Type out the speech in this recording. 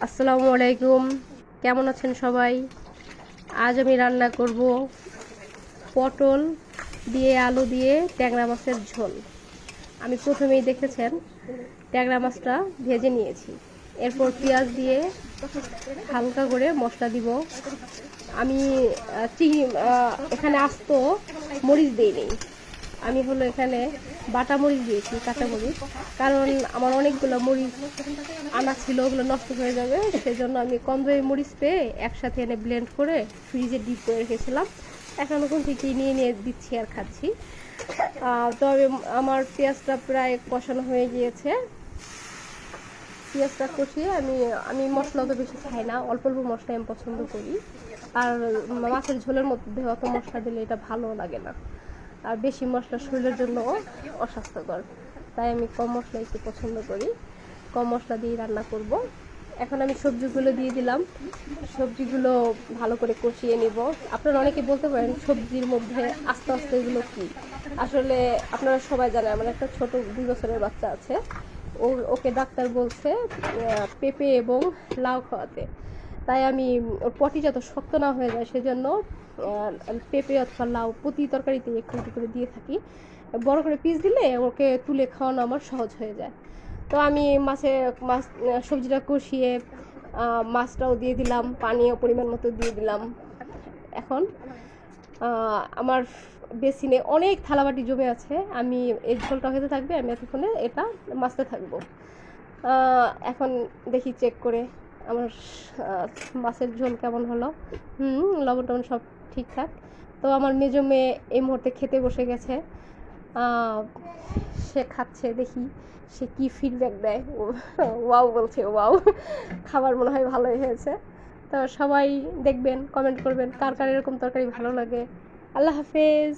আসসালামু আলাইকুম, কেমন আছেন সবাই? আজ আমি রান্না করব পটল দিয়ে আলু দিয়ে ট্যাংরা মাছের ঝোল। আমি প্রথমেই দেখেছেন ট্যাংরা মাছটা ভেজে নিয়েছি, এরপর পেঁয়াজ দিয়ে হালকা করে মশলা দিব। আমি চিংড়ি এখানে আস্ত মরিচ দিইনি, আমি হলো এখানে বাটা মরিচ দিয়েছি, কাঁচা মরিচ, কারণ আমার অনেকগুলো মরিচ আনা ছিল, ওগুলো নষ্ট হয়ে যাবে, সেজন্য আমি কম দামি মরিচ পেয়ে একসাথে এনে ব্লেন্ড করে ফ্রিজে ডিপ করে রেখেছিলাম। এখন ওখান থেকে নিয়ে নিয়ে দিচ্ছি আর খাচ্ছি। তবে আমার পেঁয়াজটা প্রায় কষানো হয়ে গিয়েছে। পেঁয়াজটা কষিয়ে আমি আমি মশলা তো বেশি খাই না, অল্প অল্প মশলা আমি পছন্দ করি। আর মাছের ঝোলের মধ্যে অত মশলা দিলে এটা ভালো লাগে না, আর বেশি মশলা শরীরের জন্য অস্বাস্থ্যকর, তাই আমি কম মশলা একটু পছন্দ করি। কম মশলা দিয়ে রান্না করব। এখন আমি সবজিগুলো দিয়ে দিলাম, সবজিগুলো ভালো করে কষিয়ে নিব। আপনারা অনেকে বলতে পারেন সবজির মধ্যে আস্তে আস্তে এগুলো কী। আসলে আপনারা সবাই জানেন আমার একটা ছোট 2 বছরের বাচ্চা আছে, ওকে ডাক্তার বলছে পেঁপে এবং লাউ খাওয়াতে। তাই আমি ওর পটি যত শক্ত না হয়ে যায় সেজন্য পেঁপে অথবা লাউ প্রতি তরকারিতে একটু একটু করে দিয়ে থাকি। বড় করে পিস দিলে ওকে তুলে খাওয়ানো আমার সহজ হয়ে যায়। তো আমি মাছ সবজিটা কষিয়ে মাছটাও দিয়ে দিলাম, পানিও পরিমাণ মতো দিয়ে দিলাম। এখন আমার বেসিনে অনেক থালাবাটি জমে আছে, আমি এই ঝোলটা হতে থাকবে, আমি এতক্ষণে এটা মাছতে থাকবো। এখন দেখি চেক করে আমার মাছের ঝোল কেমন হলো। লবণ টবণ সব ঠিকঠাক। তো আমার মেজো মেয়ে এই মুহূর্তে খেতে বসে গেছে, সে খাচ্ছে, দেখি সে কি ফিডব্যাক দেয়। ওয়াও বলছে, ওয়াও, খাবার মনে হয় ভালোই হয়েছে। তো সবাই দেখবেন, কমেন্ট করবেন কার কার এরকম তরকারি ভালো লাগে। আল্লাহ হাফেজ।